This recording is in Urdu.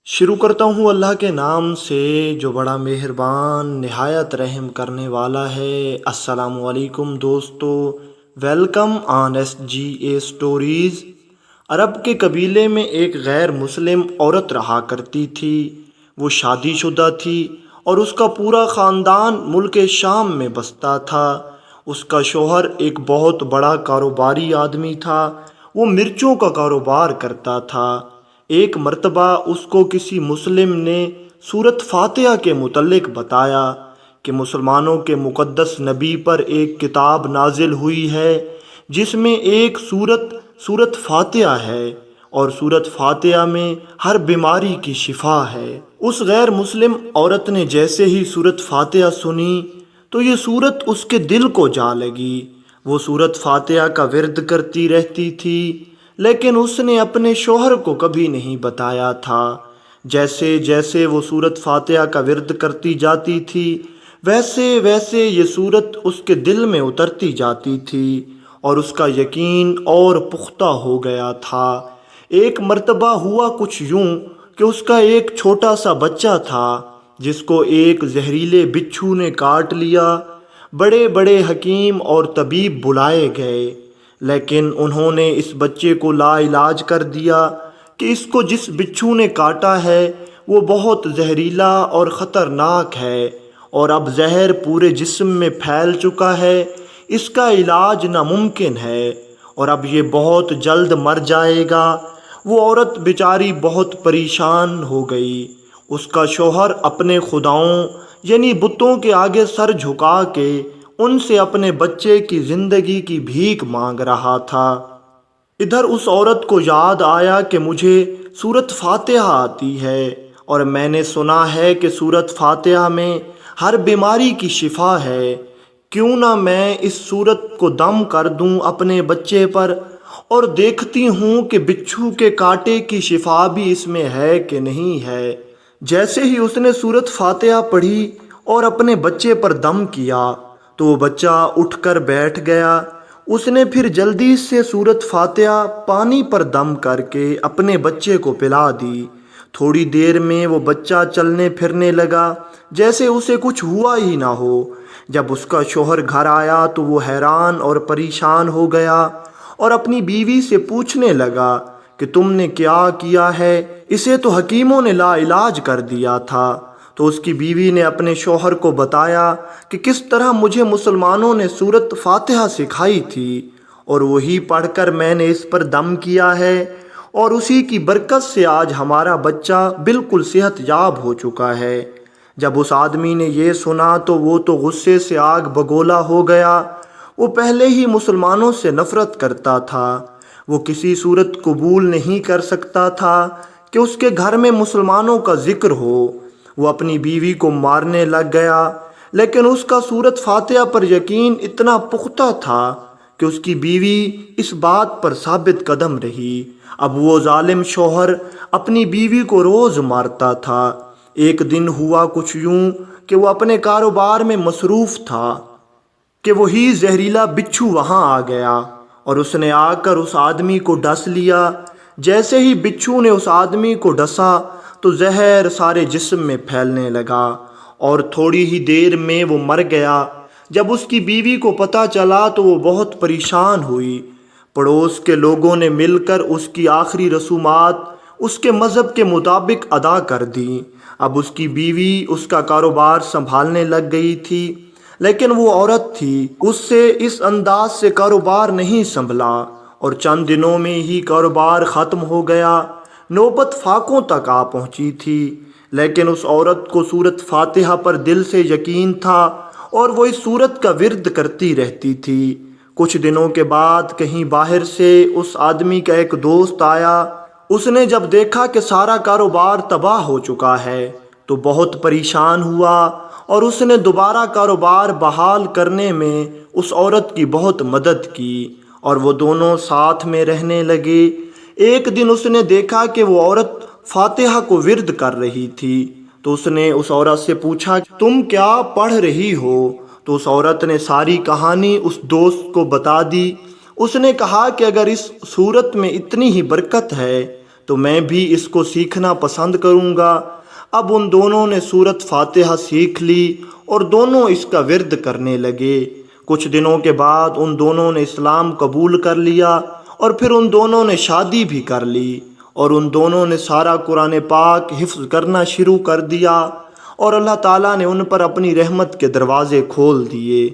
شروع کرتا ہوں اللہ کے نام سے جو بڑا مہربان نہایت رحم کرنے والا ہے۔ السلام علیکم دوستو، welcome on S G A stories. عرب کے قبیلے میں ایک غیر مسلم عورت رہا کرتی تھی۔ وہ شادی شدہ تھی اور اس کا پورا خاندان ملک شام میں بستا تھا۔ اس کا شوہر ایک بہت بڑا کاروباری آدمی تھا۔ وہ مرچوں کا کاروبار کرتا تھا۔ ایک مرتبہ اس کو کسی مسلم نے سورۃ فاتحہ کے متعلق بتایا کہ مسلمانوں کے مقدس نبی پر ایک کتاب نازل ہوئی ہے جس میں ایک سورۃ فاتحہ ہے اور سورۃ فاتحہ میں ہر بیماری کی شفا ہے۔ اس غیر مسلم عورت نے جیسے ہی سورۃ فاتحہ سنی تو یہ سورت اس کے دل کو جا لگی۔ وہ سورۃ فاتحہ کا ورد کرتی رہتی تھی، لیکن اس نے اپنے شوہر کو کبھی نہیں بتایا تھا۔ جیسے جیسے وہ سورۃ فاتحہ کا ورد کرتی جاتی تھی ویسے ویسے یہ سورت اس کے دل میں اترتی جاتی تھی اور اس کا یقین اور پختہ ہو گیا تھا۔ ایک مرتبہ ہوا کچھ یوں کہ اس کا ایک چھوٹا سا بچہ تھا جس کو ایک زہریلے بچھو نے کاٹ لیا۔ بڑے بڑے حکیم اور طبیب بلائے گئے، لیکن انہوں نے اس بچے کو لا علاج کر دیا کہ اس کو جس بچھو نے کاٹا ہے وہ بہت زہریلا اور خطرناک ہے اور اب زہر پورے جسم میں پھیل چکا ہے، اس کا علاج ناممکن ہے اور اب یہ بہت جلد مر جائے گا۔ وہ عورت بیچاری بہت پریشان ہو گئی۔ اس کا شوہر اپنے خداؤں یعنی بتوں کے آگے سر جھکا کے ان سے اپنے بچے کی زندگی کی بھیک مانگ رہا تھا۔ ادھر اس عورت کو یاد آیا کہ مجھے سورۃ فاتحہ آتی ہے اور میں نے سنا ہے کہ سورۃ فاتحہ میں ہر بیماری کی شفا ہے۔ کیوں نہ میں اس سورت کو دم کر دوں اپنے بچے پر اور دیکھتی ہوں کہ بچھو کے کانٹے کی شفا بھی اس میں ہے کہ نہیں ہے۔ جیسے ہی اس نے سورۃ فاتحہ پڑھی اور اپنے بچے پر دم کیا تو وہ بچہ اٹھ کر بیٹھ گیا۔ اس نے پھر جلدی سے سورۃ فاتحہ پانی پر دم کر کے اپنے بچے کو پلا دی۔ تھوڑی دیر میں وہ بچہ چلنے پھرنے لگا جیسے اسے کچھ ہوا ہی نہ ہو۔ جب اس کا شوہر گھر آیا تو وہ حیران اور پریشان ہو گیا اور اپنی بیوی سے پوچھنے لگا کہ تم نے کیا کیا ہے؟ اسے تو حکیموں نے لا علاج کر دیا تھا۔ تو اس کی بیوی نے اپنے شوہر کو بتایا کہ کس طرح مجھے مسلمانوں نے سورۃ فاتحہ سکھائی تھی اور وہی پڑھ کر میں نے اس پر دم کیا ہے اور اسی کی برکت سے آج ہمارا بچہ بالکل صحت یاب ہو چکا ہے۔ جب اس آدمی نے یہ سنا تو وہ تو غصے سے آگ بگولا ہو گیا۔ وہ پہلے ہی مسلمانوں سے نفرت کرتا تھا۔ وہ کسی صورت قبول نہیں کر سکتا تھا کہ اس کے گھر میں مسلمانوں کا ذکر ہو۔ وہ اپنی بیوی کو مارنے لگ گیا، لیکن اس کا سورۃ فاتحہ پر یقین اتنا پختہ تھا کہ اس کی بیوی اس بات پر ثابت قدم رہی۔ اب وہ ظالم شوہر اپنی بیوی کو روز مارتا تھا۔ ایک دن ہوا کچھ یوں کہ وہ اپنے کاروبار میں مصروف تھا کہ وہی زہریلا بچھو وہاں آ گیا اور اس نے آ کر اس آدمی کو ڈس لیا۔ جیسے ہی بچھو نے اس آدمی کو ڈسا تو زہر سارے جسم میں پھیلنے لگا اور تھوڑی ہی دیر میں وہ مر گیا۔ جب اس کی بیوی کو پتہ چلا تو وہ بہت پریشان ہوئی۔ پڑوس کے لوگوں نے مل کر اس کی آخری رسومات اس کے مذہب کے مطابق ادا کر دیں۔ اب اس کی بیوی اس کا کاروبار سنبھالنے لگ گئی تھی، لیکن وہ عورت تھی، اس سے اس انداز سے کاروبار نہیں سنبھلا اور چند دنوں میں ہی کاروبار ختم ہو گیا۔ نوبت فاقوں تک آ پہنچی تھی، لیکن اس عورت کو سورۃ فاتحہ پر دل سے یقین تھا اور وہ اس سورت کا ورد کرتی رہتی تھی۔ کچھ دنوں کے بعد کہیں باہر سے اس آدمی کا ایک دوست آیا۔ اس نے جب دیکھا کہ سارا کاروبار تباہ ہو چکا ہے تو بہت پریشان ہوا اور اس نے دوبارہ کاروبار بحال کرنے میں اس عورت کی بہت مدد کی اور وہ دونوں ساتھ میں رہنے لگے۔ ایک دن اس نے دیکھا کہ وہ عورت فاتحہ کو ورد کر رہی تھی، تو اس نے اس عورت سے پوچھا تم کیا پڑھ رہی ہو؟ تو اس عورت نے ساری کہانی اس دوست کو بتا دی۔ اس نے کہا کہ اگر اس صورت میں اتنی ہی برکت ہے تو میں بھی اس کو سیکھنا پسند کروں گا۔ اب ان دونوں نے سورت فاتحہ سیکھ لی اور دونوں اس کا ورد کرنے لگے۔ کچھ دنوں کے بعد ان دونوں نے اسلام قبول کر لیا اور پھر ان دونوں نے شادی بھی کر لی، اور ان دونوں نے سارا قرآن پاک حفظ کرنا شروع کر دیا، اور اللہ تعالیٰ نے ان پر اپنی رحمت کے دروازے کھول دیے۔